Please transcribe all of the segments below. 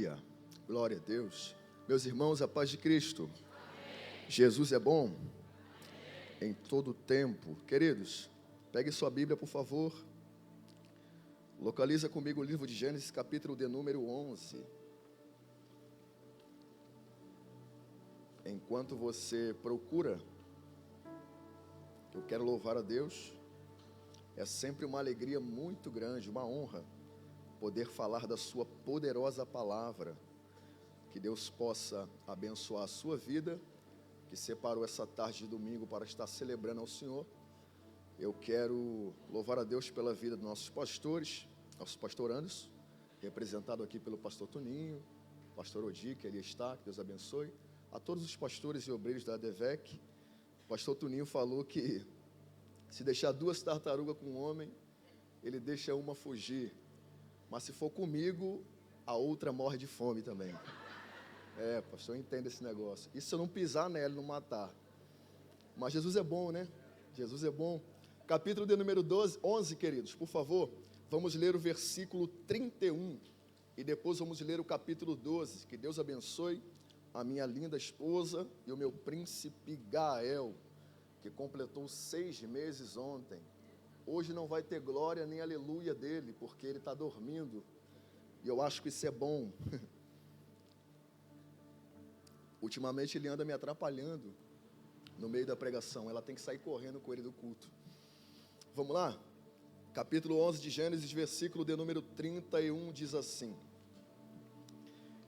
Aleluia, glória a Deus. Meus irmãos, a paz de Cristo. Amém. Jesus é bom. Amém. Em todo tempo. Queridos, pegue sua Bíblia, por favor. Localiza comigo o livro de Gênesis, capítulo de número 11. Enquanto você procura, eu quero louvar a Deus. É sempre uma alegria muito grande, uma honra, poder falar da sua poderosa palavra. Que Deus possa abençoar a sua vida, que separou essa tarde de domingo para estar celebrando ao Senhor. Eu quero louvar a Deus pela vida dos nossos pastores, nossos pastorandos, representado aqui pelo pastor Toninho, pastor Odi, que ali está, que Deus abençoe. A todos os pastores e obreiros da ADVEC. O pastor Toninho falou que se deixar 2 tartarugas com um homem, ele deixa uma fugir. Mas se for comigo, a outra morre de fome também. Pastor, eu entendo esse negócio. E se eu não pisar nela e não matar? Mas Jesus é bom, né? Jesus é bom. Capítulo de número 11, queridos, por favor, vamos ler o versículo 31. E depois vamos ler o capítulo 12. Que Deus abençoe a minha linda esposa e o meu príncipe Gael, que completou 6 meses ontem. Hoje não vai ter glória nem aleluia dele, porque ele está dormindo. E eu acho que isso é bom. Ultimamente ele anda me atrapalhando no meio da pregação. Ela tem que sair correndo com ele do culto. Vamos lá? Capítulo 11 de Gênesis, versículo de número 31, diz assim: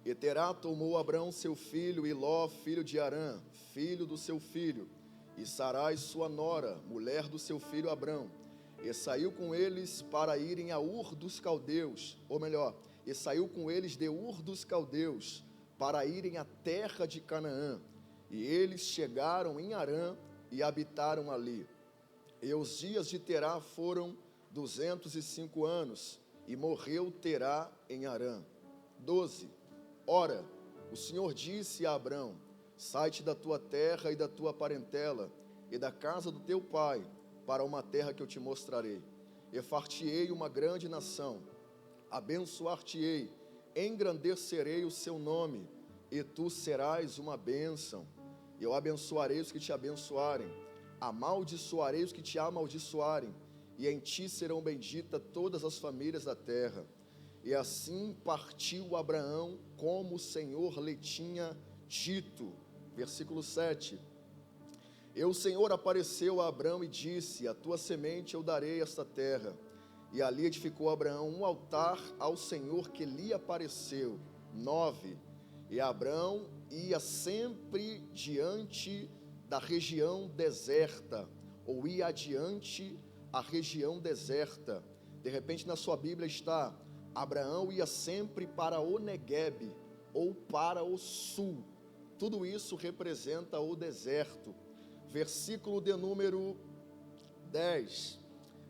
E Terá tomou Abrão seu filho, e Ló, filho de Harã, filho do seu filho, e Sarai sua nora, mulher do seu filho Abrão, e saiu com eles para irem a Ur dos Caldeus, ou melhor, e saiu com eles de Ur dos Caldeus, para irem à terra de Canaã, e eles chegaram em Harã e habitaram ali. E os dias de Terá foram 205 anos, e morreu Terá em Harã. 12. Ora, o Senhor disse a Abrão: Sai-te da tua terra e da tua parentela, e da casa do teu pai, para uma terra que eu te mostrarei. E far-te-ei uma grande nação, abençoar-te-ei, engrandecerei o seu nome, e tu serás uma bênção. Eu abençoarei os que te abençoarem, amaldiçoarei os que te amaldiçoarem, e em ti serão benditas todas as famílias da terra. E assim partiu Abraão, como o Senhor lhe tinha dito. Versículo 7. E o Senhor apareceu a Abrão e disse: A tua semente eu darei esta terra. E ali edificou Abraão um altar ao Senhor que lhe apareceu. 9. E Abrão ia sempre diante da região deserta, ou ia adiante a região deserta. De repente na sua Bíblia está: Abraão ia sempre para o Neguebe, ou para o sul. Tudo isso representa o deserto. Versículo de número 10.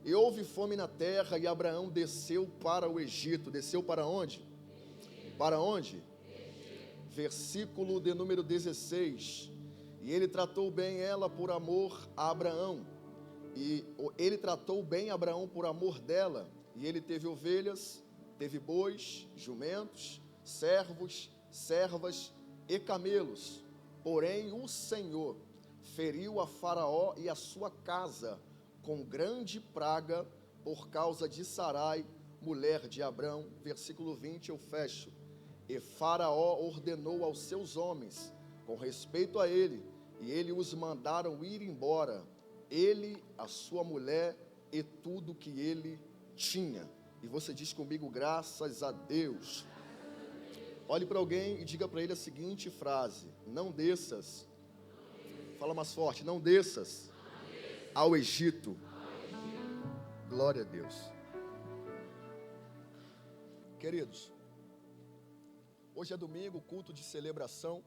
E houve fome na terra, e Abraão desceu para o Egito. Desceu para onde? Para onde? Versículo de número 16. E ele tratou bem ela por amor a Abraão. E ele tratou bem Abraão por amor dela. E ele teve ovelhas, teve bois, jumentos, servos, servas e camelos. Porém o Senhor feriu a Faraó e a sua casa com grande praga por causa de Sarai, mulher de Abrão. Versículo 20 eu fecho. E Faraó ordenou aos seus homens com respeito a ele, e ele os mandaram ir embora, ele, a sua mulher e tudo que ele tinha. E você diz comigo: graças a Deus. Olhe para alguém e diga para ele a seguinte frase: não desças. Fala mais forte: não desças ao Egito. Glória a Deus. Queridos, hoje é domingo, culto de celebração,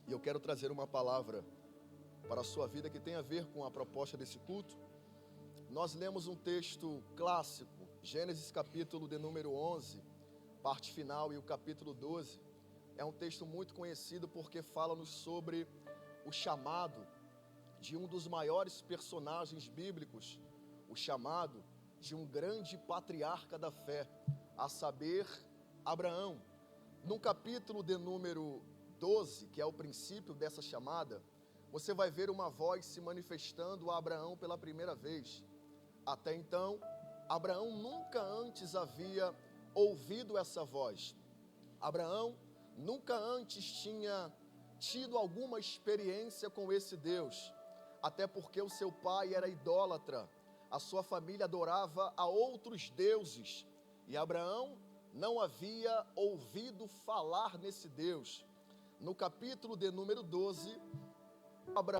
e eu quero trazer uma palavra para a sua vida que tem a ver com a proposta desse culto. Nós lemos um texto clássico, Gênesis capítulo de número 11, parte final, e o capítulo 12. É um texto muito conhecido porque fala-nos sobre o chamado de um dos maiores personagens bíblicos, o chamado de um grande patriarca da fé, a saber, Abraão. No capítulo de número 12, que é o princípio dessa chamada, você vai ver uma voz se manifestando a Abraão pela primeira vez. Até então, Abraão nunca antes havia ouvido essa voz. Abraão nunca antes tinha tido alguma experiência com esse Deus, até porque o seu pai era idólatra, a sua família adorava a outros deuses, e Abraão não havia ouvido falar nesse Deus. No capítulo de número 12,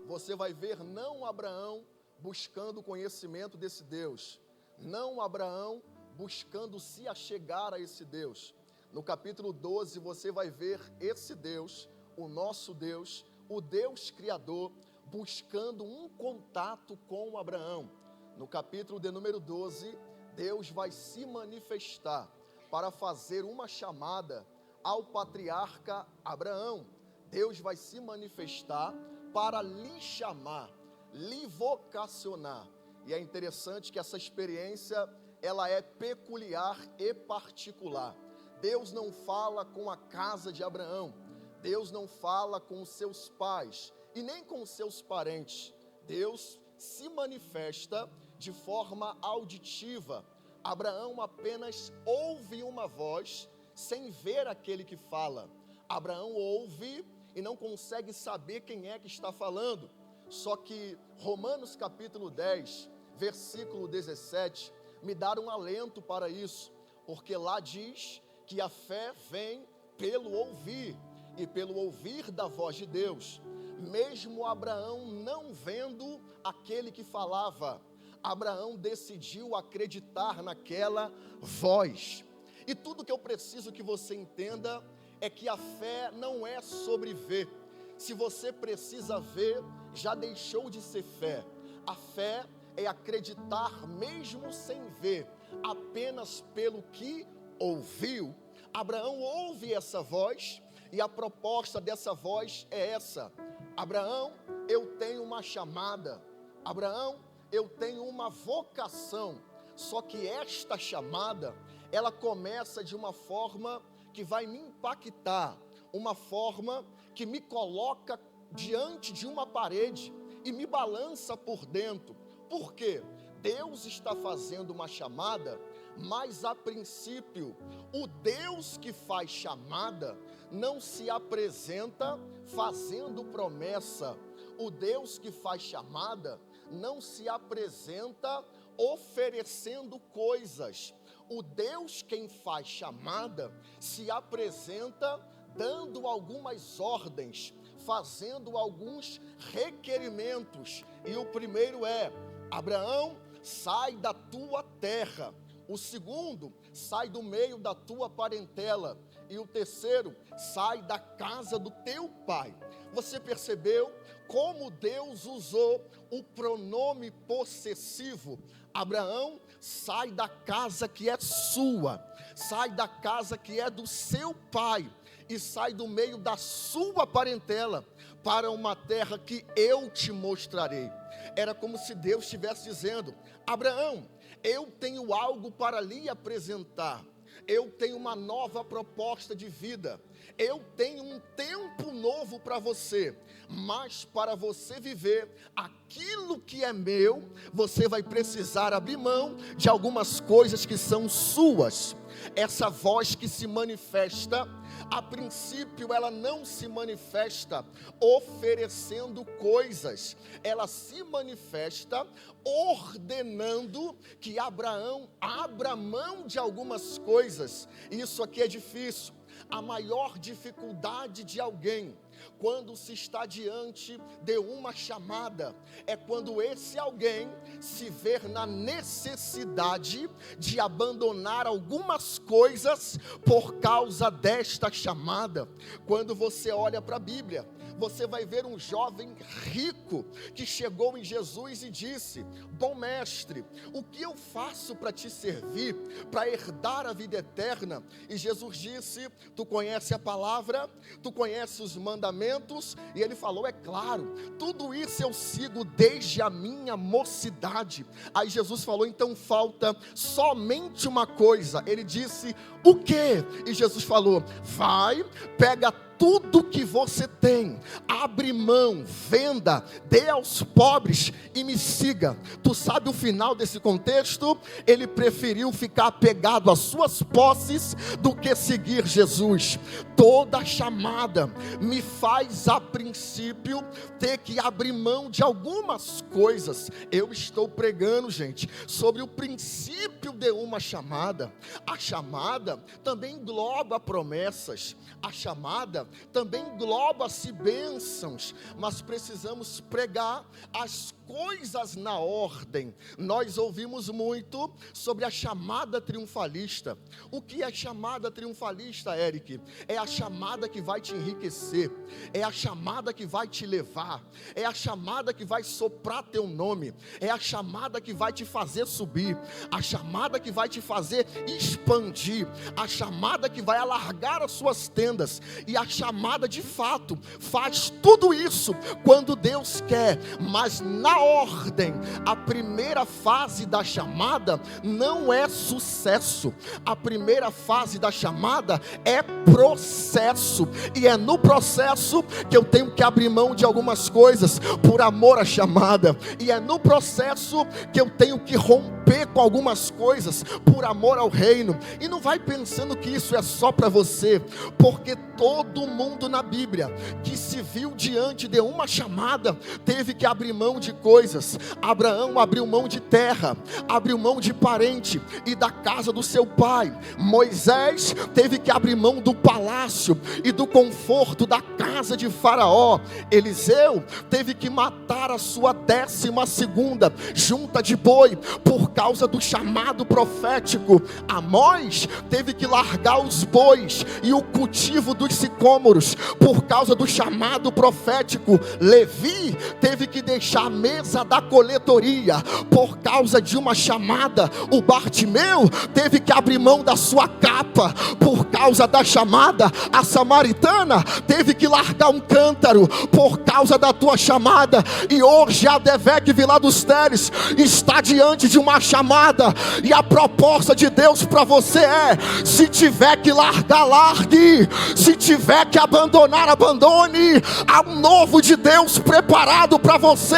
você vai ver não Abraão buscando conhecimento desse Deus, não Abraão buscando se achegar a esse Deus. No capítulo 12 você vai ver esse Deus, o nosso Deus, o Deus Criador, buscando um contato com Abraão. No capítulo de número 12, Deus vai se manifestar para fazer uma chamada ao patriarca Abraão. Deus vai se manifestar para lhe chamar, lhe vocacionar. E é interessante que essa experiência, ela é peculiar e particular. Deus não fala com a casa de Abraão, Deus não fala com os seus pais e nem com os seus parentes. Deus se manifesta de forma auditiva. Abraão apenas ouve uma voz sem ver aquele que fala. Abraão ouve e não consegue saber quem é que está falando. Só que Romanos capítulo 10, versículo 17, me dá um alento para isso, porque lá diz que a fé vem pelo ouvir, e pelo ouvir da voz de Deus. Mesmo Abraão não vendo aquele que falava, Abraão decidiu acreditar naquela voz. E tudo que eu preciso que você entenda é que a fé não é sobre ver. Se você precisa ver, já deixou de ser fé. A fé é acreditar mesmo sem ver, apenas pelo que ouviu. Abraão ouve essa voz e a proposta dessa voz é essa: Abraão, eu tenho uma chamada. Abraão, eu tenho uma vocação. Só que esta chamada, ela começa de uma forma que vai me impactar, uma forma que me coloca diante de uma parede e me balança por dentro. Por quê? Deus está fazendo uma chamada, mas a princípio, o Deus que faz chamada não se apresenta fazendo promessa. O Deus que faz chamada não se apresenta oferecendo coisas. O Deus quem faz chamada se apresenta dando algumas ordens, fazendo alguns requerimentos. E o primeiro é: Abraão, sai da tua terra. O segundo, sai do meio da tua parentela. E o terceiro, sai da casa do teu pai. Você percebeu como Deus usou o pronome possessivo? Abraão, sai da casa que é sua, sai da casa que é do seu pai, e sai do meio da sua parentela, para uma terra que eu te mostrarei. Era como se Deus estivesse dizendo: Abraão, eu tenho algo para lhe apresentar, eu tenho uma nova proposta de vida, eu tenho um tempo novo para você, mas para você viver aquilo que é meu, você vai precisar abrir mão de algumas coisas que são suas. Essa voz que se manifesta, a princípio ela não se manifesta oferecendo coisas, ela se manifesta ordenando que Abraão abra mão de algumas coisas. Isso aqui é difícil. A maior dificuldade de alguém quando se está diante de uma chamada é quando esse alguém se vê na necessidade de abandonar algumas coisas por causa desta chamada. Quando você olha para a Bíblia, você vai ver um jovem rico que chegou em Jesus e disse: bom mestre, o que eu faço para te servir, para herdar a vida eterna? E Jesus disse: tu conhece a palavra, tu conhece os mandamentos, mandamentos? E ele falou: é claro, tudo isso eu sigo desde a minha mocidade. Aí Jesus falou: então falta somente uma coisa. Ele disse: o quê? E Jesus falou: vai, pega tudo que você tem, abre mão, venda, dê aos pobres e me siga. Tu sabe o final desse contexto? Ele preferiu ficar apegado às suas posses do que seguir Jesus. Toda chamada me faz, a princípio, ter que abrir mão de algumas coisas. Eu estou pregando, gente, sobre o princípio de uma chamada. A chamada também engloba promessas. A chamada também engloba-se bênçãos, mas precisamos pregar as coisas na ordem. Nós ouvimos muito sobre a chamada triunfalista. O que é chamada triunfalista, Eric? É a chamada que vai te enriquecer, é a chamada que vai te levar, é a chamada que vai soprar teu nome, é a chamada que vai te fazer subir, a chamada que vai te fazer expandir, a chamada que vai alargar as suas tendas. E a chamada de fato faz tudo isso quando Deus quer, mas na ordem. A primeira fase da chamada não é sucesso, a primeira fase da chamada é processo, e é no processo que eu tenho que abrir mão de algumas coisas por amor à chamada, e é no processo que eu tenho que romper com algumas coisas por amor ao reino. E não vai pensando que isso é só para você, porque todo mundo na Bíblia que se viu diante de uma chamada teve que abrir mão de coisas. Abraão abriu mão de terra, abriu mão de parente e da casa do seu pai. Moisés teve que abrir mão do palácio e do conforto da casa de Faraó. Eliseu teve que matar a sua 12ª junta de boi por causa do chamado profético. Amós teve que largar os bois e o cultivo dos sicômoros por causa do chamado profético. Levi teve que deixar a mesa da coletoria por causa de uma chamada. O Bartimeu teve que abrir mão da sua capa por causa da chamada. A samaritana teve que largar um cântaro por causa da tua chamada. E hoje a Devec Vila dos Teles está diante de uma chamada, e a proposta de Deus para você é: se tiver que largar, largue, se tiver que abandonar, abandone. Há um novo de Deus preparado para você,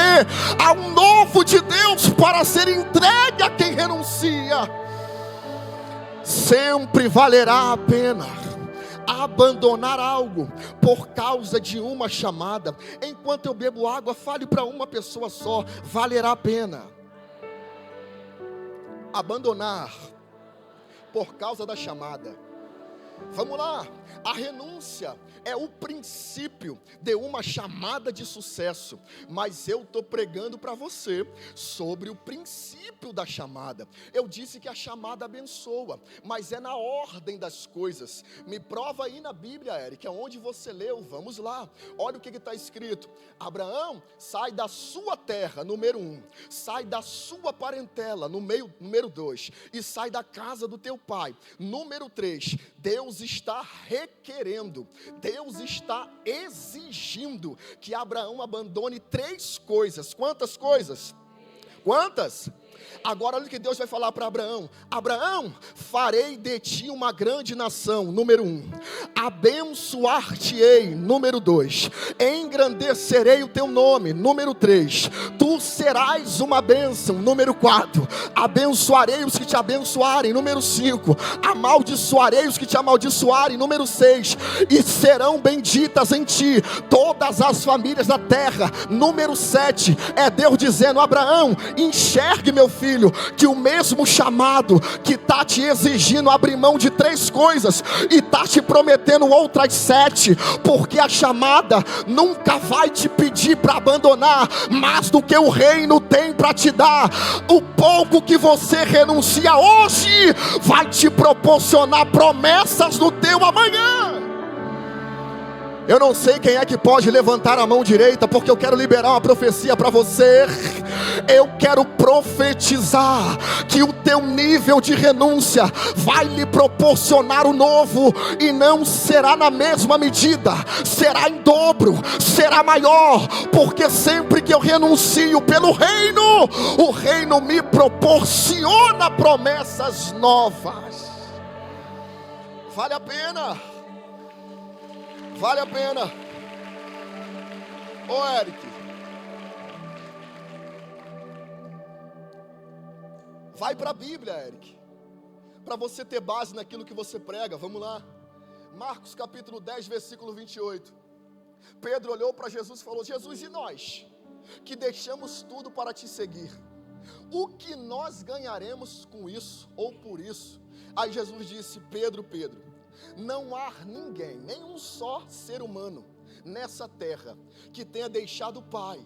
há um novo de Deus para ser entregue a quem renuncia. Sempre valerá a pena abandonar algo por causa de uma chamada. Enquanto eu bebo água, fale para uma pessoa só: valerá a pena abandonar por causa da chamada. Vamos lá, a renúncia é o princípio de uma chamada de sucesso, mas eu estou pregando para você sobre o princípio da chamada. Eu disse que a chamada abençoa, mas é na ordem das coisas. Me prova aí na Bíblia, Eric, aonde você leu. Vamos lá, olha o que está escrito: Abraão, sai da sua terra, número 1, sai da sua parentela, número 2, e sai da casa do teu pai, número 3. Deus está requerendo, Deus está exigindo que Abraão abandone 3 coisas. Quantas coisas? Quantas? Agora olha o que Deus vai falar para Abraão: Abraão, farei de ti uma grande nação, número 1, abençoar-te-ei, número 2, engrandecerei o teu nome, número 3, tu serás uma bênção, número 4, abençoarei os que te abençoarem, número 5, amaldiçoarei os que te amaldiçoarem, número 6, e serão benditas em ti todas as famílias da terra, número 7. É Deus dizendo: Abraão, enxergue, meu filho, que o mesmo chamado que está te exigindo abrir mão de 3 coisas e está te prometendo outras 7, porque a chamada nunca vai te pedir para abandonar mais do que o reino tem para te dar. O pouco que você renuncia hoje vai te proporcionar promessas no teu amanhã. Eu não sei quem é que pode levantar a mão direita, porque eu quero liberar uma profecia para você. Eu quero profetizar que o teu nível de renúncia vai lhe proporcionar o novo, e não será na mesma medida, será em dobro, será maior, porque sempre que eu renuncio pelo reino, o reino me proporciona promessas novas. Vale a pena. Vale a pena. Ô Eric, vai para a Bíblia, Eric, para você ter base naquilo que você prega. Vamos lá, Marcos capítulo 10, versículo 28. Pedro olhou para Jesus e falou: Jesus, e nós, que deixamos tudo para te seguir, o que nós ganharemos com isso, ou por isso? Aí Jesus disse: Pedro, não há ninguém, nenhum só ser humano nessa terra que tenha deixado pai,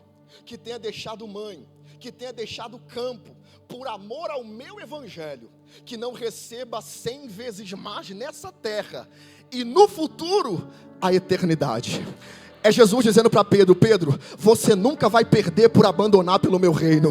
que tenha deixado mãe, que tenha deixado campo, por amor ao meu evangelho, que não receba 100 vezes mais nessa terra, e no futuro, a eternidade. É Jesus dizendo para Pedro: Pedro, você nunca vai perder por abandonar pelo meu reino.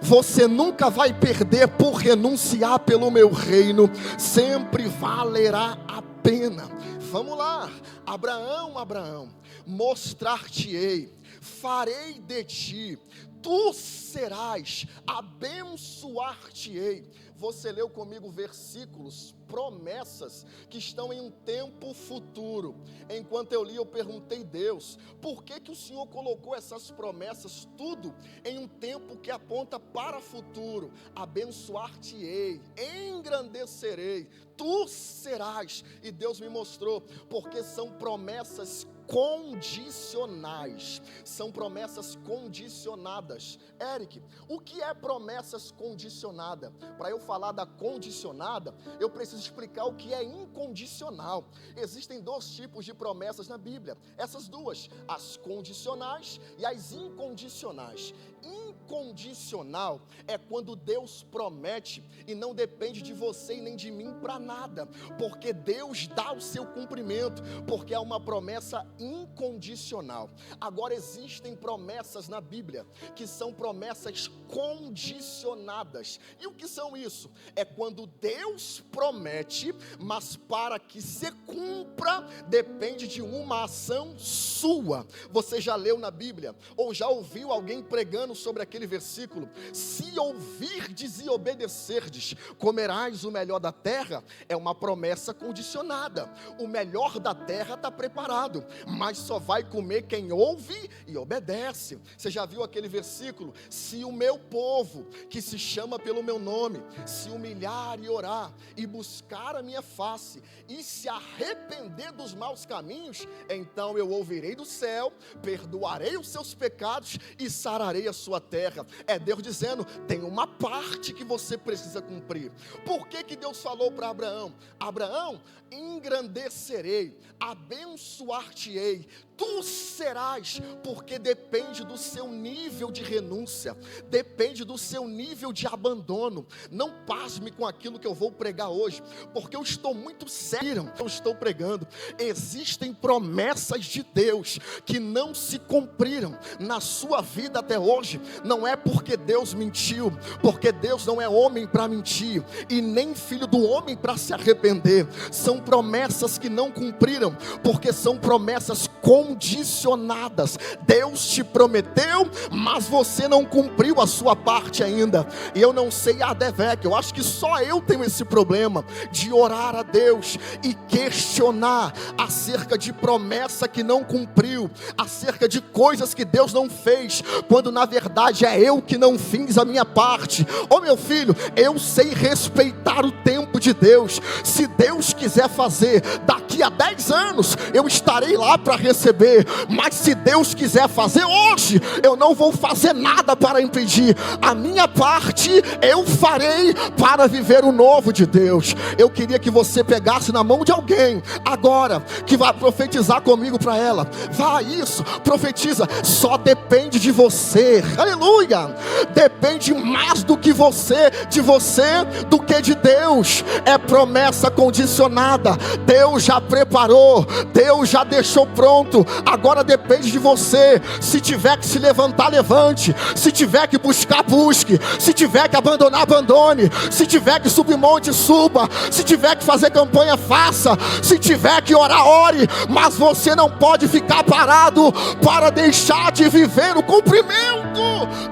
Você nunca vai perder por renunciar pelo meu reino. Sempre valerá a pena. Vamos lá. Abraão, mostrar-te-ei, farei de ti, tu serás, abençoar-te-ei. Você leu comigo versículos, promessas que estão em um tempo futuro. Enquanto eu li, eu perguntei: Deus, por que o Senhor colocou essas promessas tudo em um tempo que aponta para o futuro? Abençoar-te-ei, engrandecerei, tu serás. E Deus me mostrou, porque são promessas condicionais, são promessas condicionadas. Eric, o que é promessas condicionada? Para eu falar da condicionada, eu preciso explicar o que é incondicional. Existem 2 tipos de promessas na Bíblia, essas duas, as condicionais e as incondicionais. Incondicional é quando Deus promete e não depende de você e nem de mim para nada, porque Deus dá o seu cumprimento, porque é uma promessa incondicional. Agora, existem promessas na Bíblia que são promessas condicionadas. E o que são isso? É quando Deus promete, mas para que se cumpra depende de uma ação sua. Você já leu na Bíblia ou já ouviu alguém pregando sobre aquele versículo? Se ouvirdes e obedecerdes, comerás o melhor da terra. É uma promessa condicionada. O melhor da terra está preparado, mas só vai comer quem ouve e obedece. Você já viu aquele versículo? Se o meu povo, que se chama pelo meu nome, se humilhar e orar, e buscar a minha face, e se arrepender dos maus caminhos, então eu ouvirei do céu, perdoarei os seus pecados e sararei a sua terra. É Deus dizendo: tem uma parte que você precisa cumprir. Por que Deus falou para Abraão? Abraão, engrandecerei, abençoar-te-ei, tu serás, porque depende do seu nível de renúncia, depende do seu nível de abandono. Não pasme com aquilo que eu vou pregar hoje, porque eu estou muito sério, eu estou pregando. Existem promessas de Deus que não se cumpriram na sua vida até hoje. Não é porque Deus mentiu, porque Deus não é homem para mentir, e nem filho do homem para se arrepender. São promessas que não cumpriram, porque são promessas condicionadas. Deus te prometeu, mas você não cumpriu a sua parte ainda. E eu não sei a Devec, eu acho que só eu tenho esse problema de orar a Deus e questionar acerca de promessa que não cumpriu, acerca de coisas que Deus não fez, quando na verdade é eu que não fiz a minha parte. Ô meu filho, eu sei respeitar o tempo de Deus. Se Deus quiser fazer daqui a 10 anos, eu estarei lá para receber. Mas se Deus quiser fazer hoje, eu não vou fazer nada para impedir. A minha parte eu farei para viver o novo de Deus. Eu queria que você pegasse na mão de alguém agora, que vai profetizar comigo para ela. Vai, isso, profetiza. Só depende de você, aleluia. Depende mais do que você, de você, do que de Deus. É promessa condicionada. Deus já preparou, Deus já deixou pronto. Agora depende de você. Se tiver que se levantar, levante. Se tiver que buscar, busque. Se tiver que abandonar, abandone. Se tiver que subir monte, suba. Se tiver que fazer campanha, faça. Se tiver que orar, ore. Mas você não pode ficar parado para deixar de viver o cumprimento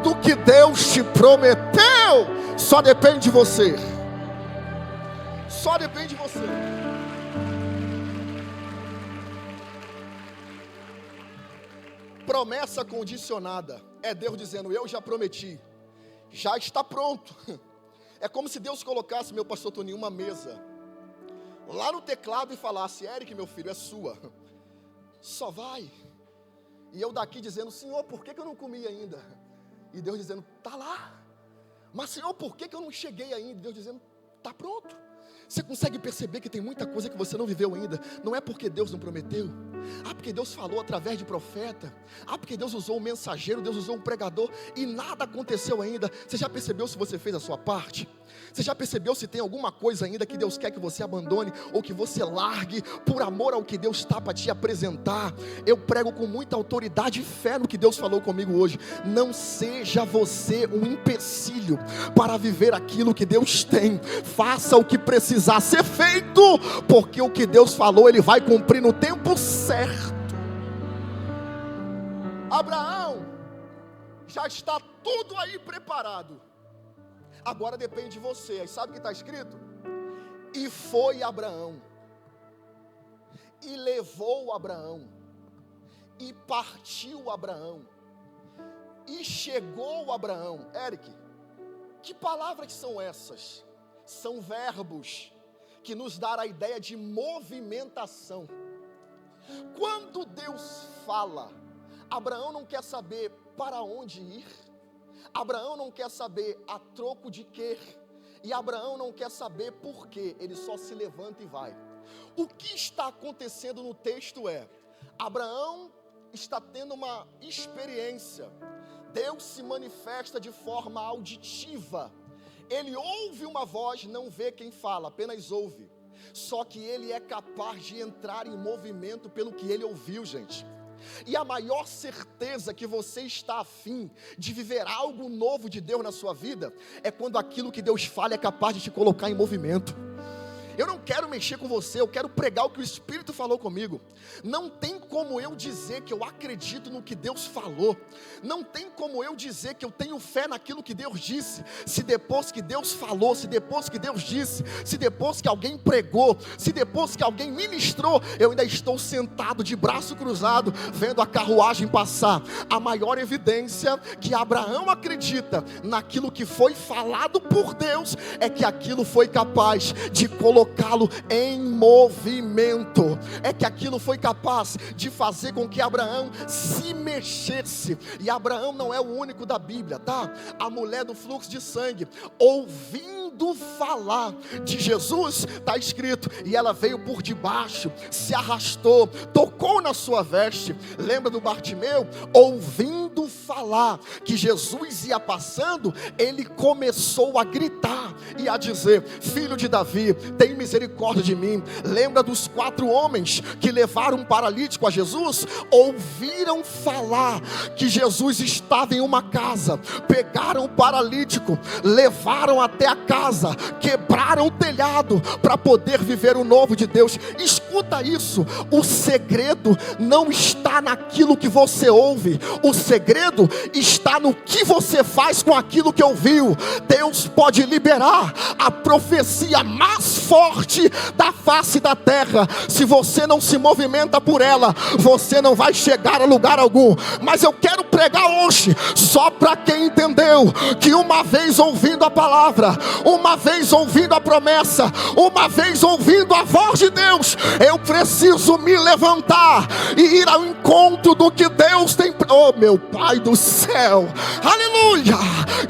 do que Deus te prometeu. Só depende de você. Só depende de você. Promessa condicionada é Deus dizendo: eu já prometi, já está pronto. É como se Deus colocasse, meu pastor Toninho, uma mesa lá no teclado e falasse: Eric, meu filho, é sua, só vai. E eu daqui dizendo: Senhor, por que eu não comi ainda? E Deus dizendo: tá lá. Mas Senhor, por que eu não cheguei ainda? E Deus dizendo: tá pronto. Você consegue perceber que tem muita coisa que você não viveu ainda? Não é porque Deus não prometeu. Porque Deus falou através de profeta. Porque Deus usou um mensageiro, Deus usou um pregador, e nada aconteceu ainda. Você já percebeu se você fez a sua parte? Você já percebeu se tem alguma coisa ainda que Deus quer que você abandone, ou que você largue, por amor ao que Deus está para te apresentar? Eu prego com muita autoridade e fé no que Deus falou comigo hoje. Não seja você um empecilho para viver aquilo que Deus tem. Faça o que precisar ser feito, porque o que Deus falou, Ele vai cumprir no tempo certo. Abraão, já está tudo aí preparado. Agora depende de você. Aí sabe o que está escrito? E foi Abraão, e levou Abraão, e partiu Abraão, e chegou Abraão. Eric, que palavras são essas? São verbos que nos dão a ideia de movimentação. Quando Deus fala, Abraão não quer saber para onde ir. Abraão não quer saber a troco de quê. E Abraão não quer saber por quê. Ele só se levanta e vai. O que está acontecendo no texto é: Abraão está tendo uma experiência. Deus se manifesta de forma auditiva. Ele ouve uma voz, não vê quem fala, apenas ouve. Só que ele é capaz de entrar em movimento pelo que ele ouviu, gente. E a maior certeza que você está afim de viver algo novo de Deus na sua vida é quando aquilo que Deus fala é capaz de te colocar em movimento. Eu não quero mexer com você, eu quero pregar o que o Espírito falou comigo. Não tem como eu dizer que eu acredito no que Deus falou. Não tem como eu dizer que eu tenho fé naquilo que Deus disse, se depois que Deus falou, se depois que Deus disse, se depois que alguém pregou, se depois que alguém ministrou, eu ainda estou sentado de braço cruzado, vendo a carruagem passar. A maior evidência que Abraão acredita naquilo que foi falado por Deus é que aquilo foi capaz de colocá-lo em movimento. É que aquilo foi capaz de fazer com que Abraão se mexesse. E Abraão não é o único da Bíblia, tá? A mulher do fluxo de sangue, ouvindo falar de Jesus, está escrito, e ela veio por debaixo, se arrastou, tocou na sua veste. Lembra do Bartimeu? Ouvindo falar que Jesus ia passando, ele começou a gritar e a dizer: filho de Davi, tem misericórdia de mim. Lembra dos 4 homens que levaram um paralítico a Jesus? Ouviram falar que Jesus estava em uma casa, pegaram o paralítico, levaram até a casa, quebraram o telhado para poder viver o novo de Deus. Escuta isso: o segredo não está naquilo que você ouve, o segredo está no que você faz com aquilo que ouviu. Deus pode liberar a profecia mais forte da face da terra. Se você não se movimenta por ela, você não vai chegar a lugar algum. Mas eu quero pregar hoje só para quem entendeu que uma vez ouvindo a palavra, uma vez ouvindo a promessa, uma vez ouvindo a voz de Deus, eu preciso me levantar e ir ao encontro do que Deus tem. Oh, meu Pai do céu, aleluia! aleluia.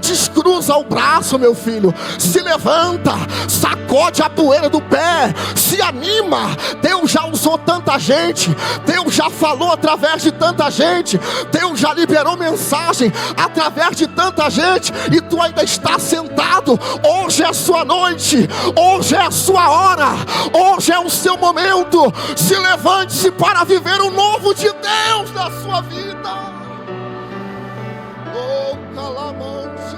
Descruza o braço, meu filho, se levanta, sacode a poeira do pé, se anima. Deus já usou tanta gente, Deus já falou através de tanta gente, Deus já liberou mensagem através de tanta gente, e tu ainda está sentado. Hoje é a sua noite, hoje é a sua hora, hoje é o seu momento. Se levante-se para viver o novo de Deus na sua vida. Oh, calamancho,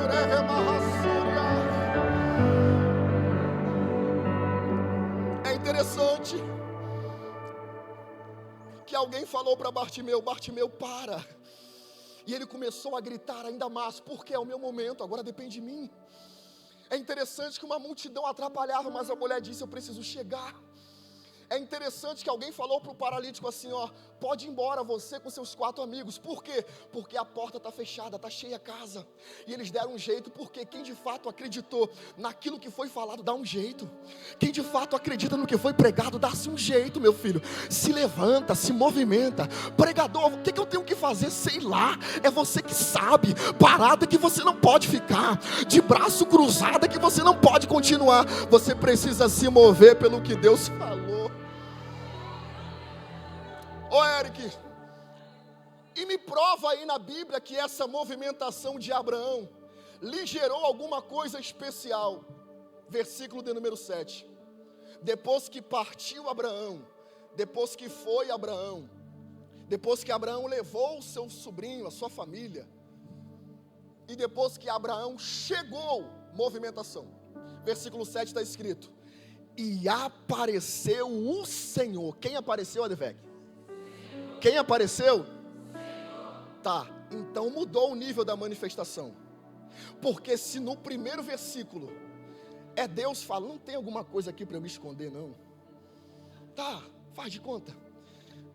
é interessante que alguém falou para Bartimeu: Bartimeu, para. E ele começou a gritar ainda mais: porque é o meu momento, agora depende de mim. É interessante que uma multidão atrapalhava, mas a mulher disse: eu preciso chegar. É interessante que alguém falou para o paralítico assim: ó, pode ir embora você com seus 4 amigos. Por quê? Porque a porta está fechada, está cheia a casa. E eles deram um jeito, porque quem de fato acreditou naquilo que foi falado, dá um jeito. Quem de fato acredita no que foi pregado, dá-se um jeito, meu filho. Se levanta, se movimenta. Pregador, o que eu tenho que fazer? Sei lá, é você que sabe. Parada que você não pode ficar, de braço cruzado que você não pode continuar. Você precisa se mover pelo que Deus falou. Ô Eric, e me prova aí na Bíblia que essa movimentação de Abraão lhe gerou alguma coisa especial. Versículo de número 7. Depois que partiu Abraão, depois que foi Abraão, depois que Abraão levou o seu sobrinho, a sua família, e depois que Abraão chegou, movimentação. Versículo 7 está escrito: e apareceu o Senhor. Quem apareceu, Advec? Quem apareceu? Tá, então mudou o nível da manifestação. Porque se no primeiro versículo é Deus falando, não tem alguma coisa aqui para eu me esconder não. Tá, faz de conta.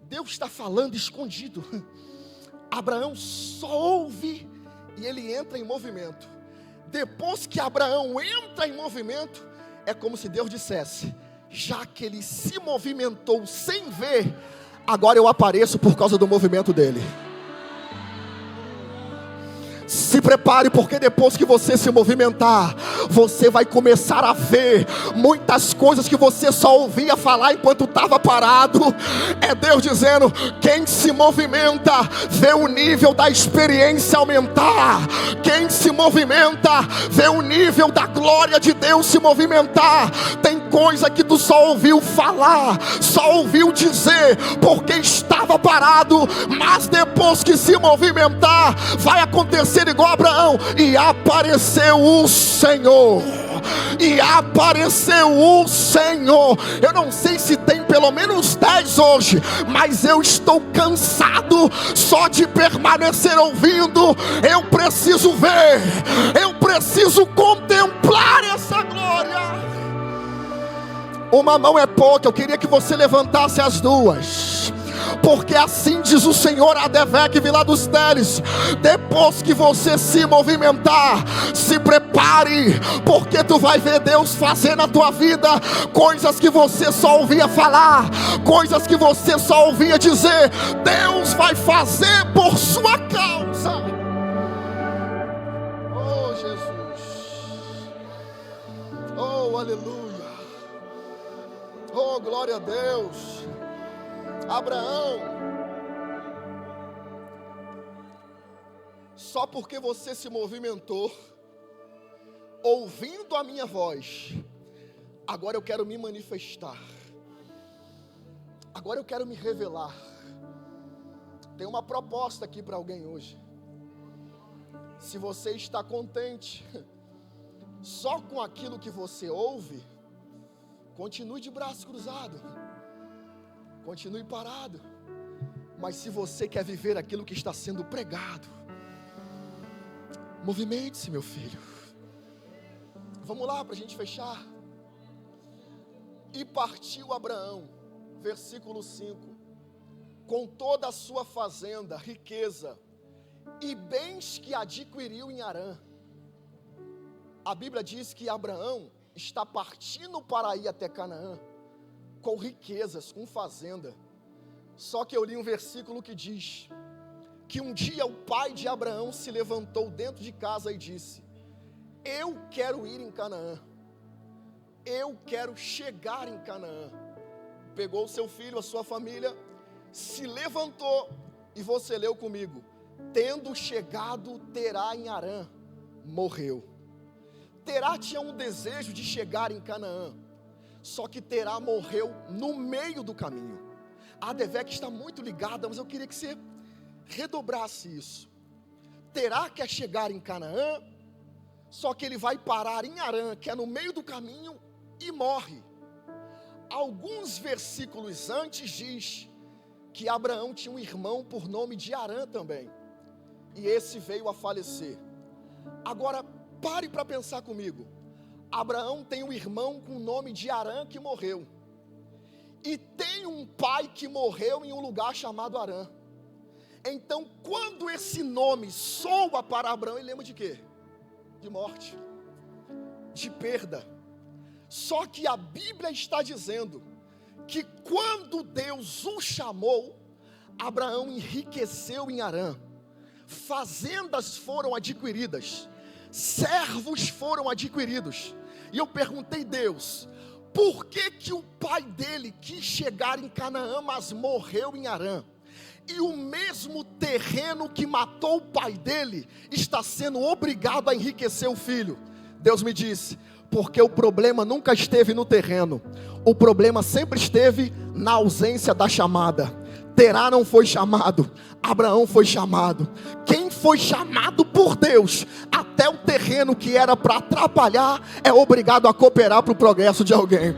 Deus está falando escondido. Abraão só ouve e ele entra em movimento. Depois que Abraão entra em movimento, é como se Deus dissesse: já que ele se movimentou sem ver, agora eu apareço por causa do movimento dele. Se prepare, porque depois que você se movimentar, você vai começar a ver muitas coisas que você só ouvia falar enquanto estava parado. É Deus dizendo: quem se movimenta vê o nível da experiência aumentar. Quem se movimenta vê o nível da glória de Deus se movimentar. Tem coisa que tu só ouviu falar, só ouviu dizer, porque estava parado, mas depois que se movimentar, vai acontecer igual Abraão: e apareceu o Senhor. E apareceu o Senhor. Eu não sei se tem pelo menos 10 hoje, mas eu estou cansado só de permanecer ouvindo. Eu preciso ver, eu preciso contemplar essa glória. Uma mão é pouca, eu queria que você levantasse as duas. Porque assim diz o Senhor a Advec Vila dos Teles: depois que você se movimentar, se prepare, porque tu vai ver Deus fazer na tua vida coisas que você só ouvia falar, coisas que você só ouvia dizer. Deus vai fazer por sua causa. Oh Jesus, oh aleluia, oh glória a Deus. Abraão, só porque você se movimentou, ouvindo a minha voz, agora eu quero me manifestar, agora eu quero me revelar. Tem uma proposta aqui para alguém hoje. Se você está contente só com aquilo que você ouve, continue de braço cruzado, continue parado. Mas se você quer viver aquilo que está sendo pregado, movimente-se, meu filho. Vamos lá para a gente fechar. E partiu Abraão, versículo 5, com toda a sua fazenda, riqueza e bens que adquiriu em Harã. A Bíblia diz que Abraão está partindo para ir até Canaã, com riquezas, com fazenda. Só que eu li um versículo que diz que um dia o pai de Abraão se levantou dentro de casa e disse: eu quero ir em Canaã, eu quero chegar em Canaã. Pegou o seu filho, a sua família, se levantou, e você leu comigo: tendo chegado Terá em Harã, morreu. Terá tinha um desejo de chegar em Canaã, só que Terá morreu no meio do caminho. A Devec está muito ligada, mas eu queria que você redobrasse isso. Terá quer chegar em Canaã, só que ele vai parar em Harã, que é no meio do caminho, e morre. Alguns versículos antes diz que Abraão tinha um irmão por nome de Harã também, e esse veio a falecer. Agora pare para pensar comigo. Abraão tem um irmão com o nome de Harã que morreu, e tem um pai que morreu em um lugar chamado Harã. Então, quando esse nome soa para Abraão, ele lembra de quê? De morte, de perda. Só que a Bíblia está dizendo que quando Deus o chamou, Abraão enriqueceu em Harã. Fazendas foram adquiridas, servos foram adquiridos. E eu perguntei: Deus, por que o pai dele quis chegar em Canaã, mas morreu em Harã? E o mesmo terreno que matou o pai dele está sendo obrigado a enriquecer o filho. Deus me disse: porque o problema nunca esteve no terreno, o problema sempre esteve na ausência da chamada. Terá não foi chamado, Abraão foi chamado. Quem foi chamado por Deus, até o terreno que era para atrapalhar, é obrigado a cooperar para o progresso de alguém.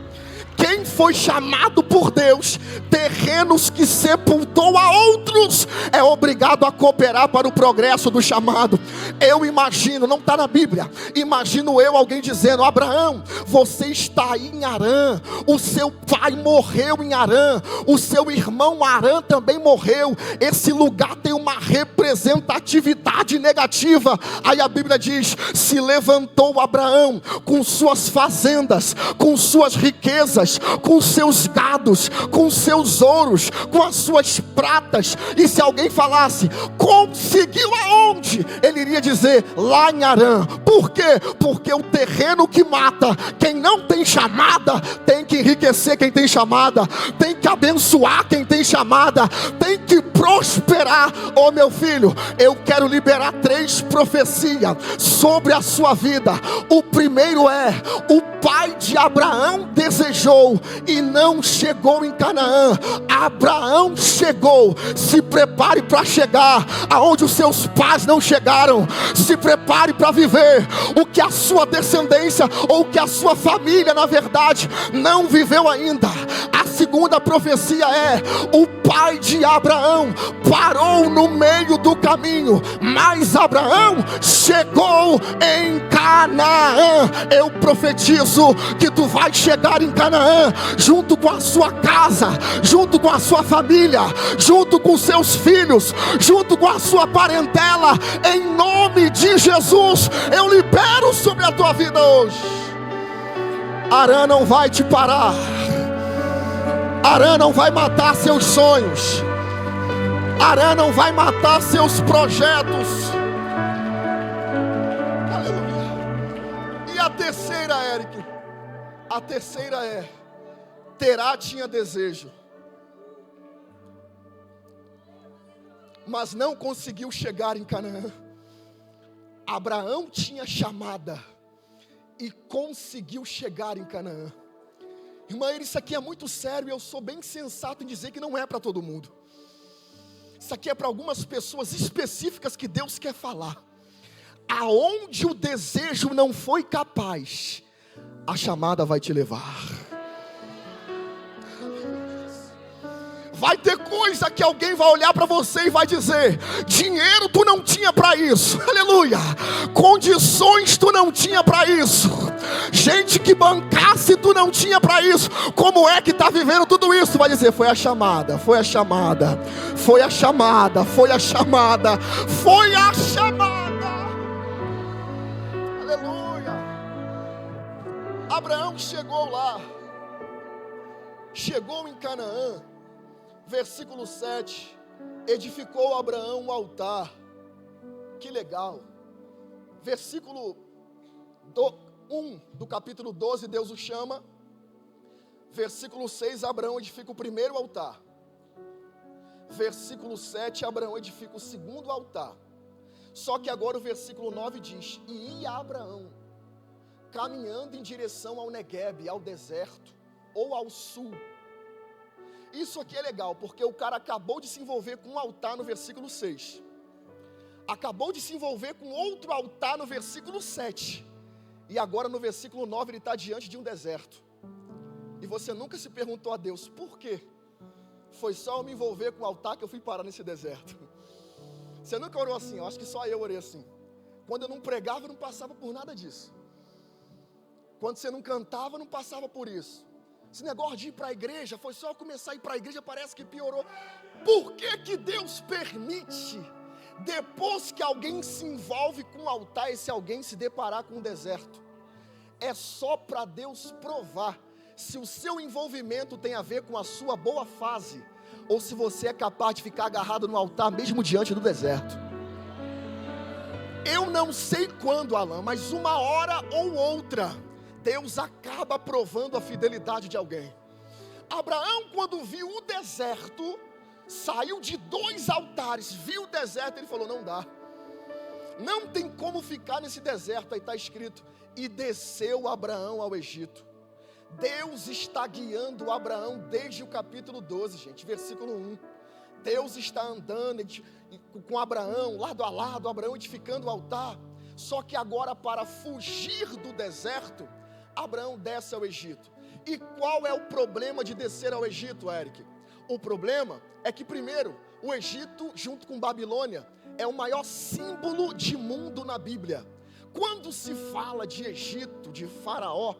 Quem foi chamado por Deus, terrenos que sepultou a outros, é obrigado a cooperar para o progresso do chamado. Eu imagino, não está na Bíblia, imagino eu alguém dizendo: Abraão, você está aí em Harã, o seu pai morreu em Harã, o seu irmão Harã também morreu, esse lugar tem uma representatividade negativa. Aí a Bíblia diz: se levantou Abraão com suas fazendas, com suas riquezas, com seus gados, com seus ouros, com as suas pratas. E se alguém falasse: conseguiu aonde? Ele iria dizer: lá em Harã. Por quê? Porque o terreno que mata quem não tem chamada, tem que enriquecer quem tem chamada, tem que abençoar quem tem chamada, tem que prosperar. Oh meu filho, eu quero liberar 3 profecias sobre a sua vida. O primeiro é: o pai de Abraão desejou e não chegou em Canaã. Abraão chegou. Se prepare para chegar aonde os seus pais não chegaram. Se prepare para viver o que a sua descendência, ou o que a sua família, na verdade, não viveu ainda. A segunda profecia é: o pai de Abraão parou no meio do caminho, mas Abraão chegou em Canaã. Eu profetizo que tu vai chegar em Canaã, junto com a sua casa, junto com a sua família, junto com seus filhos, junto com a sua parentela. Em nome de Jesus, eu libero sobre a tua vida hoje. Harã não vai te parar, Harã não vai matar seus sonhos, Harã não vai matar seus projetos. Aleluia. E a terceira, Eric, a terceira é: Terá tinha desejo, mas não conseguiu chegar em Canaã. Abraão tinha chamada e conseguiu chegar em Canaã. Irmã, isso aqui é muito sério, e eu sou bem sensato em dizer que não é para todo mundo. Isso aqui é para algumas pessoas específicas que Deus quer falar. Aonde o desejo não foi capaz, a chamada vai te levar. Vai ter coisa que alguém vai olhar para você e vai dizer: dinheiro tu não tinha para isso, aleluia. Condições tu não tinha para isso, gente que bancasse tu não tinha para isso. Como é que está vivendo tudo isso? Vai dizer: foi a chamada, foi a chamada, foi a chamada, foi a chamada, foi a chamada. Aleluia. Abraão chegou lá, chegou em Canaã. Versículo 7, edificou Abraão um altar. Que legal. Versículo 1 do capítulo 12, Deus o chama. Versículo 6, Abraão edifica o primeiro altar. Versículo 7, Abraão edifica o segundo altar. Só que agora o versículo 9 diz: e ia Abraão caminhando em direção ao Neguebe, ao deserto, ou ao sul. Isso aqui é legal, porque o cara acabou de se envolver com um altar no versículo 6. Acabou de se envolver com outro altar no versículo 7. E agora no versículo 9 ele está diante de um deserto. E você nunca se perguntou a Deus, por quê? Foi só eu me envolver com o altar que eu fui parar nesse deserto. Você nunca orou assim? Eu acho que só eu orei assim. Quando eu não pregava, eu não passava por nada disso. Quando você não cantava, não passava por isso. Esse negócio de ir para a igreja, foi só eu começar a ir para a igreja, parece que piorou. Por que que Deus permite, depois que alguém se envolve com o altar, esse alguém se deparar com um deserto? É só para Deus provar se o seu envolvimento tem a ver com a sua boa fase, ou se você é capaz de ficar agarrado no altar mesmo diante do deserto. Eu não sei quando, Alan, mas uma hora ou outra, Deus acaba provando a fidelidade de alguém. Abraão, quando viu o deserto, saiu de 2 altares, viu o deserto, ele falou, não dá. Não tem como ficar nesse deserto, aí está escrito, e desceu Abraão ao Egito. Deus está guiando Abraão desde o capítulo 12, gente, versículo 1. Deus está andando com Abraão, lado a lado, Abraão edificando o altar. Só que agora, para fugir do deserto, Abraão desce ao Egito. E qual é o problema de descer ao Egito, Eric? O problema é que, primeiro, o Egito, junto com Babilônia, é o maior símbolo de mundo na Bíblia. Quando se fala de Egito, de Faraó,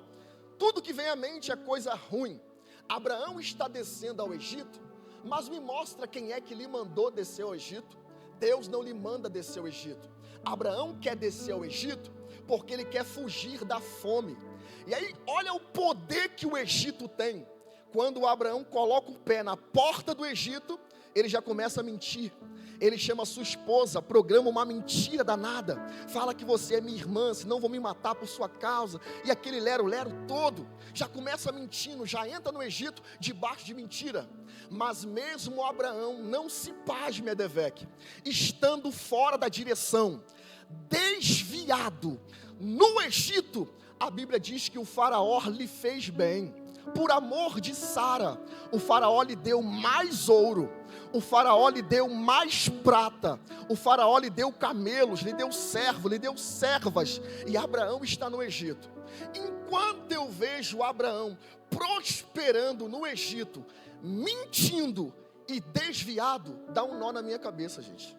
tudo que vem à mente é coisa ruim. Abraão está descendo ao Egito, mas me mostra quem é que lhe mandou descer ao Egito. Deus não lhe manda descer ao Egito. Abraão quer descer ao Egito porque ele quer fugir da fome. E aí, olha o poder que o Egito tem. Quando Abraão coloca o pé na porta do Egito, ele já começa a mentir. Ele chama sua esposa, programa uma mentira danada. Fala que você é minha irmã, senão vou me matar por sua causa. E aquele lero-lero todo, já começa mentindo, já entra no Egito debaixo de mentira. Mas mesmo Abraão, não se pasme, Edevec, estando fora da direção, desviado, no Egito, a Bíblia diz que o faraó lhe fez bem. Por amor de Sara, o faraó lhe deu mais ouro, o faraó lhe deu mais prata, o faraó lhe deu camelos, lhe deu servo, lhe deu servas, e Abraão está no Egito. Enquanto eu vejo Abraão prosperando no Egito, mentindo e desviado, dá um nó na minha cabeça, gente.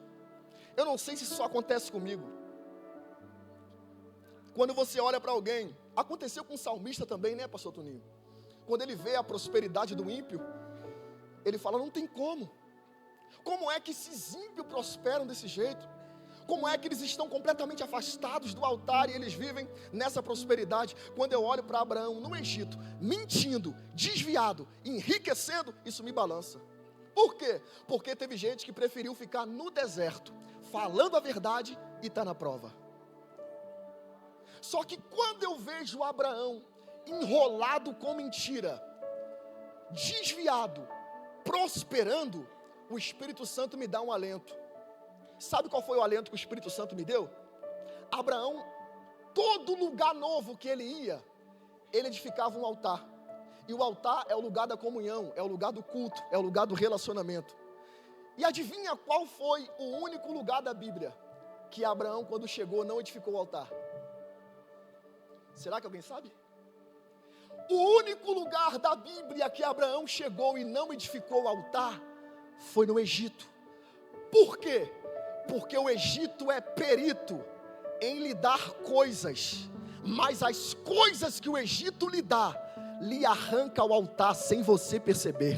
Eu não sei se isso só acontece comigo. Quando você olha para alguém, aconteceu com o salmista também, né, pastor Toninho? Quando ele vê a prosperidade do ímpio, ele fala, não tem como. Como é que esses ímpios prosperam desse jeito? Como é que eles estão completamente afastados do altar e eles vivem nessa prosperidade? Quando eu olho para Abraão no Egito, mentindo, desviado, enriquecendo, isso me balança. Por quê? Porque teve gente que preferiu ficar no deserto, falando a verdade e está na prova. Só que quando eu vejo Abraão enrolado com mentira, desviado, prosperando, o Espírito Santo me dá um alento. Sabe qual foi o alento que o Espírito Santo me deu? Abraão, todo lugar novo que ele ia, ele edificava um altar. E o altar é o lugar da comunhão, é o lugar do culto, é o lugar do relacionamento. E adivinha qual foi o único lugar da Bíblia que Abraão, quando chegou, não edificou o altar? Será que alguém sabe? O único lugar da Bíblia que Abraão chegou e não edificou o altar foi no Egito. Por quê? Porque o Egito é perito em lhe dar coisas, mas as coisas que o Egito lhe dá, lhe arranca o altar sem você perceber.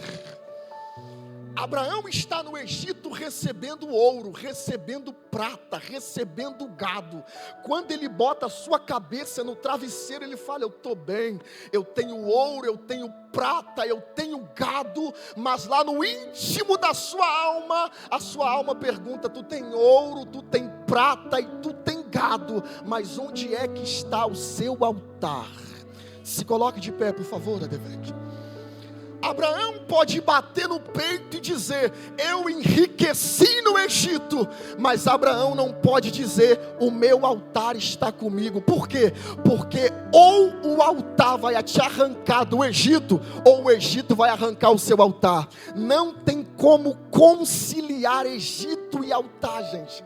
Abraão está no Egito recebendo ouro, recebendo prata, recebendo gado. Quando ele bota a sua cabeça no travesseiro, ele fala: eu estou bem, eu tenho ouro, eu tenho prata, eu tenho gado. Mas lá no íntimo da sua alma, a sua alma pergunta: tu tem ouro, tu tem prata e tu tem gado, mas onde é que está o seu altar? Se coloque de pé, por favor, Adevec. Abraão pode bater no peito e dizer: eu enriqueci no Egito. Mas Abraão não pode dizer: o meu altar está comigo. Por quê? Porque ou o altar vai te arrancar do Egito, ou o Egito vai arrancar o seu altar. Não tem como conciliar Egito e altar, gente.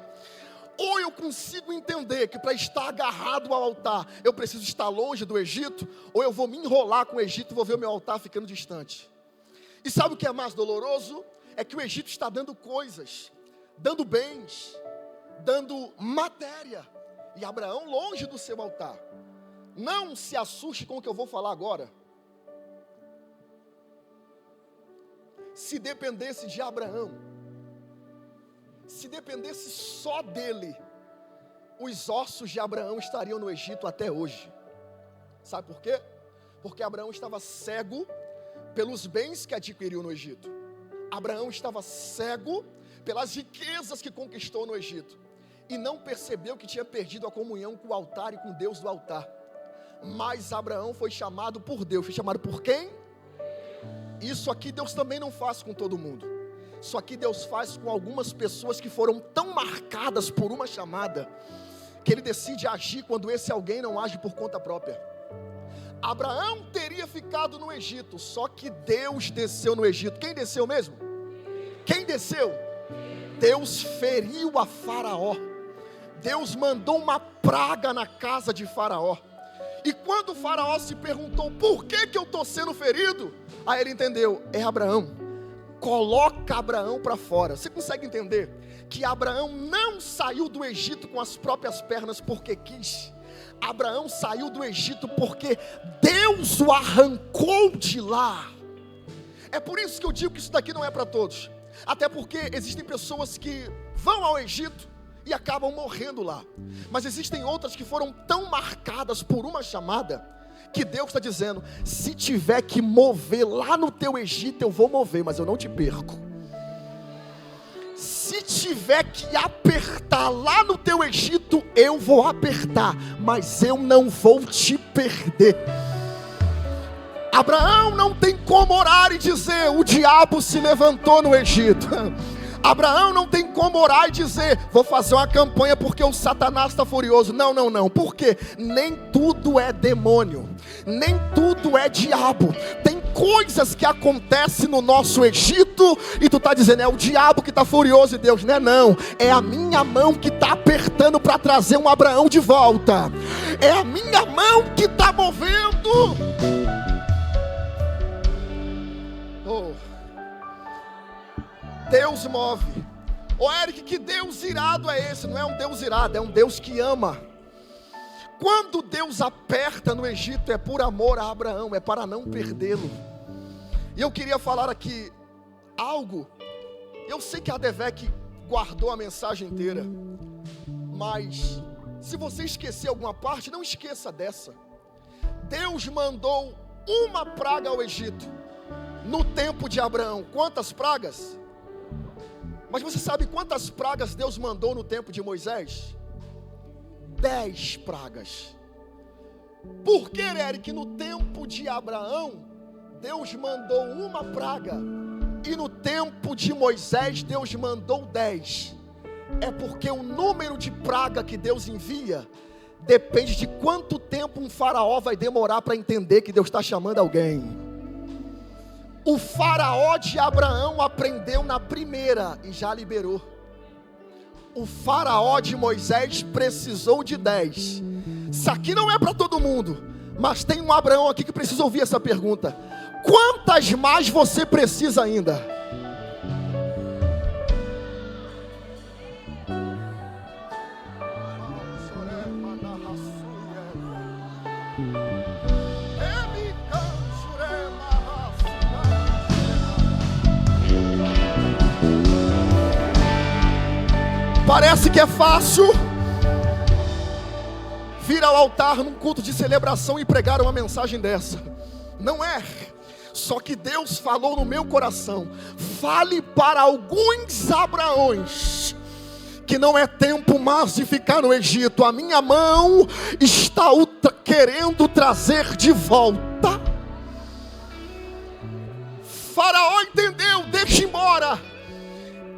Ou eu consigo entender que para estar agarrado ao altar eu preciso estar longe do Egito, ou eu vou me enrolar com o Egito e vou ver o meu altar ficando distante. E sabe o que é mais doloroso? É que o Egito está dando coisas, dando bens, dando matéria, e Abraão longe do seu altar. Não se assuste com o que eu vou falar agora. Se dependesse de Abraão, se dependesse só dele, os ossos de Abraão estariam no Egito até hoje. Sabe por quê? Porque Abraão estava cego pelos bens que adquiriu no Egito. Abraão estava cego pelas riquezas que conquistou no Egito. E não percebeu que tinha perdido a comunhão com o altar e com Deus do altar. Mas Abraão foi chamado por Deus. Foi chamado por quem? Isso aqui Deus também não faz com todo mundo. Isso aqui Deus faz com algumas pessoas que foram tão marcadas por uma chamada, que Ele decide agir quando esse alguém não age por conta própria. Abraão teria ficado no Egito, só que Deus desceu no Egito. Quem desceu mesmo? Quem desceu? Deus feriu a Faraó. Deus mandou uma praga na casa de Faraó. E quando o Faraó se perguntou: por que eu estou sendo ferido? Aí ele entendeu: é Abraão. Coloca Abraão para fora. Você consegue entender que Abraão não saiu do Egito com as próprias pernas porque quis? Abraão saiu do Egito porque Deus o arrancou de lá. É por isso que eu digo que isso daqui não é para todos. Até porque existem pessoas que vão ao Egito e acabam morrendo lá. Mas existem outras que foram tão marcadas por uma chamada, que Deus está dizendo: se tiver que mover lá no teu Egito, eu vou mover, mas eu não te perco. Se tiver que apertar lá no teu Egito, eu vou apertar, mas eu não vou te perder. Abraão não tem como orar e dizer: o diabo se levantou no Egito. Abraão não tem como orar e dizer: vou fazer uma campanha porque o Satanás está furioso. Não, não, não. Por quê? Nem tudo é demônio, nem tudo é diabo. Tem coisas que acontecem no nosso Egito e tu está dizendo: é o diabo que está furioso. E Deus: não é não, é a minha mão que está apertando para trazer um Abraão de volta. É a minha mão que está movendo. Deus move. Eric, que Deus irado é esse? Não é um Deus irado, é um Deus que ama. Quando Deus aperta no Egito, é por amor a Abraão, é para não perdê-lo. E eu queria falar aqui algo. Eu sei que a Adevec guardou a mensagem inteira, mas se você esquecer alguma parte, não esqueça dessa. Deus mandou uma praga ao Egito no tempo de Abraão. Quantas pragas? Mas você sabe quantas pragas Deus mandou no tempo de Moisés? 10 pragas. Por que, Eric, no tempo de Abraão Deus mandou uma praga e no tempo de Moisés Deus mandou 10? É porque o número de praga que Deus envia depende de quanto tempo um faraó vai demorar para entender que Deus está chamando alguém. O faraó de Abraão aprendeu na primeira e já liberou. O faraó de Moisés precisou de 10. Isso aqui não é para todo mundo, mas tem um Abraão aqui que precisa ouvir essa pergunta: quantas mais você precisa ainda? Parece que é fácil vir ao altar num culto de celebração e pregar uma mensagem dessa. Não é. Só que Deus falou no meu coração: fale para alguns Abraões que não é tempo mais de ficar no Egito. A minha mão está querendo trazer de volta. Faraó entendeu: deixa embora.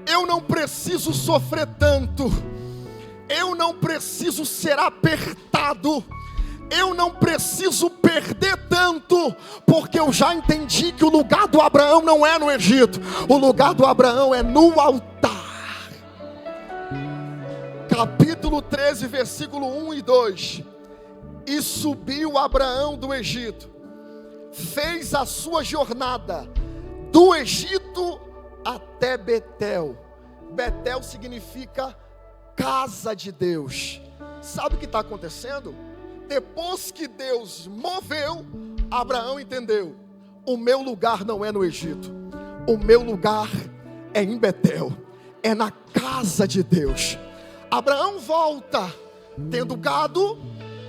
Eu não preciso sofrer tanto. Eu não preciso ser apertado. Eu não preciso perder tanto, porque eu já entendi que o lugar do Abraão não é no Egito. O lugar do Abraão é no altar. Capítulo 13, versículo 1 e 2. E subiu Abraão do Egito, fez a sua jornada do Egito até Betel. Betel significa casa de Deus. Sabe o que está acontecendo? Depois que Deus moveu, Abraão entendeu: o meu lugar não é no Egito, o meu lugar é em Betel, é na casa de Deus. Abraão volta, tendo gado,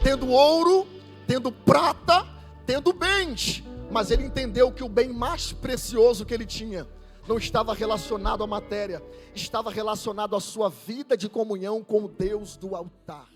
tendo ouro, tendo prata, tendo bens, mas ele entendeu que o bem mais precioso que ele tinha não estava relacionado à matéria, estava relacionado à sua vida de comunhão com o Deus do altar.